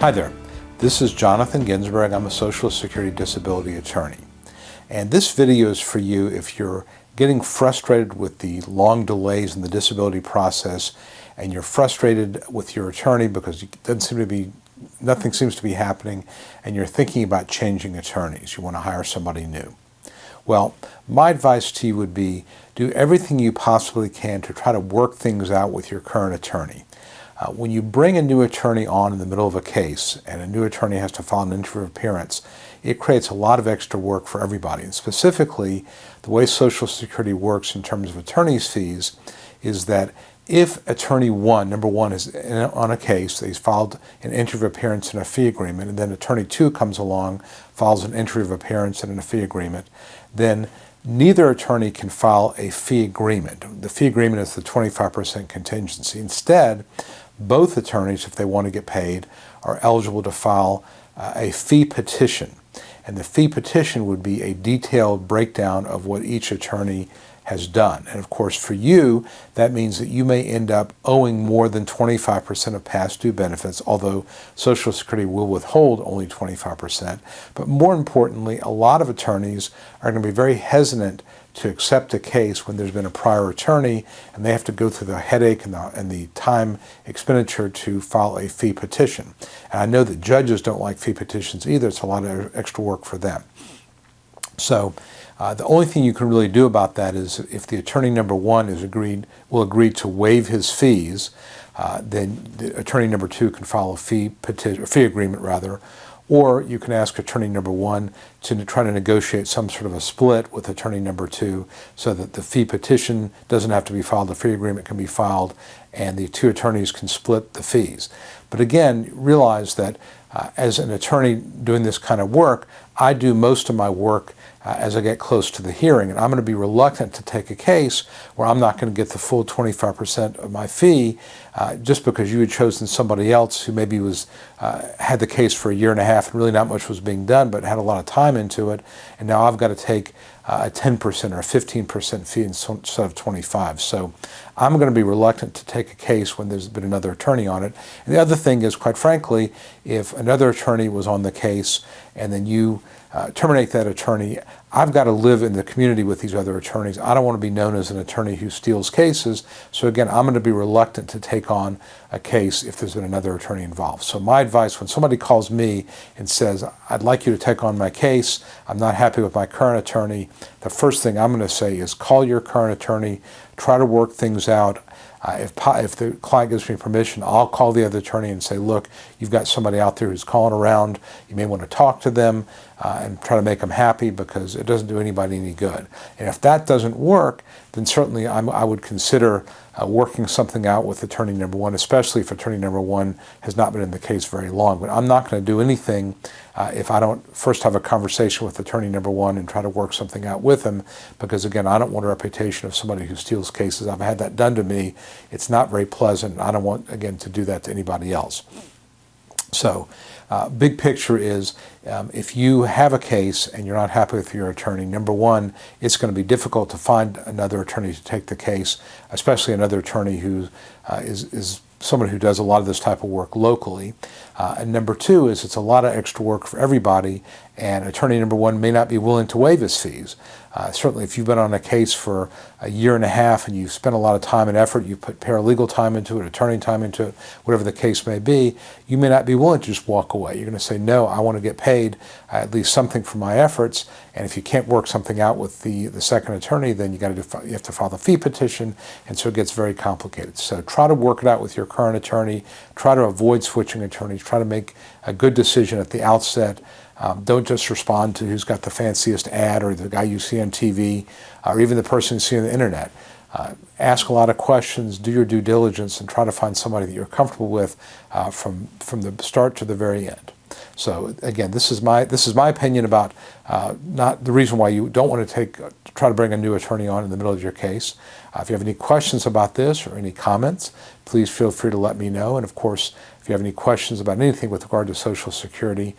Hi there, this is Jonathan Ginsberg. I'm a Social Security disability attorney. And this video is for you if you're getting frustrated with the long delays in the disability process and you're frustrated with your attorney because nothing seems to be happening and you're thinking about changing attorneys. You want to hire somebody new. Well, my advice to you would be do everything you possibly can to try to work things out with your current attorney. When you bring a new attorney on in the middle of a case and a new attorney has to file an interim appearance, it creates a lot of extra work for everybody. And specifically, the way Social Security works in terms of attorney's fees is that if attorney one, number one, is on a case, they filed an interim appearance and a fee agreement, and then attorney two comes along, files an interim appearance and a fee agreement, then neither attorney can file a fee agreement. The fee agreement is the 25% contingency. Instead, both attorneys, if they want to get paid, are eligible to file a fee petition. And the fee petition would be a detailed breakdown of what each attorney has done. And of course, for you, that means that you may end up owing more than 25% of past due benefits, although Social Security will withhold only 25%. But more importantly, a lot of attorneys are going to be very hesitant to accept a case when there's been a prior attorney and they have to go through the headache and the time expenditure to file a fee petition. And I know that judges don't like fee petitions either. It's a lot of extra work for them. So the only thing you can really do about that is if the attorney number one will agree to waive his fees, then the attorney number two can file a fee agreement rather, or you can ask attorney number one to try to negotiate some sort of a split with attorney number two so that the fee petition doesn't have to be filed, the fee agreement can be filed, and the two attorneys can split the fees. But again, realize that as an attorney doing this kind of work, I do most of my work as I get close to the hearing, and I'm going to be reluctant to take a case where I'm not going to get the full 25% of my fee just because you had chosen somebody else who maybe had the case for a year and a half and really not much was being done but had a lot of time into it, and now I've got to take a 10% or a 15% fee instead of 25%. So I'm going to be reluctant to take a case when there's been another attorney on it. And the other thing is, quite frankly, if another attorney was on the case and then you terminate that attorney, I've got to live in the community with these other attorneys. I don't want to be known as an attorney who steals cases. So again, I'm going to be reluctant to take on a case if there's been another attorney involved. So my advice when somebody calls me and says, I'd like you to take on my case, I'm not happy with my current attorney, the first thing I'm going to say is call your current attorney, try to work things out. If the client gives me permission, I'll call the other attorney and say, look, you've got somebody out there who's calling around. You may want to talk to them and try to make them happy because it doesn't do anybody any good. And if that doesn't work, then certainly I would consider working something out with attorney number one, especially if attorney number one has not been in the case very long. But I'm not going to do anything if I don't first have a conversation with attorney number one and try to work something out with him, because again, I don't want a reputation of somebody who steals cases. I've had that done to me. It's not very pleasant. I don't want, again, to do that to anybody else. So big picture is if you have a case and you're not happy with your attorney, number one, it's going to be difficult to find another attorney to take the case, especially another attorney who is someone who does a lot of this type of work locally. And number two is it's a lot of extra work for everybody, and attorney number one may not be willing to waive his fees. Certainly if you've been on a case for a year and a half and you've spent a lot of time and effort, you put paralegal time into it, attorney time into it, whatever the case may be, you may not be willing to just walk away. You're going to say, no, I want to get paid at least something for my efforts, and if you can't work something out with the second attorney, then you have to file the fee petition, and so it gets very complicated. So try to work it out with your current attorney, try to avoid switching attorneys, try to make a good decision at the outset. Don't just respond to who's got the fanciest ad or the guy you see on TV or even the person you see on the internet. Ask a lot of questions, do your due diligence, and try to find somebody that you're comfortable with from the start to the very end. So again, this is my opinion about not the reason why you don't want to try to bring a new attorney on in the middle of your case. If you have any questions about this or any comments, please feel free to let me know. And of course, if you have any questions about anything with regard to Social Security,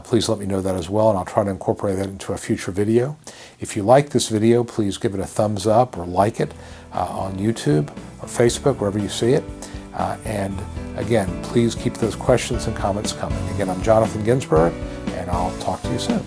please let me know that as well, and I'll try to incorporate that into a future video. If you like this video, please give it a thumbs up or like it on YouTube or Facebook, wherever you see it. And again, please keep those questions and comments coming. Again, I'm Jonathan Ginsberg, and I'll talk to you soon.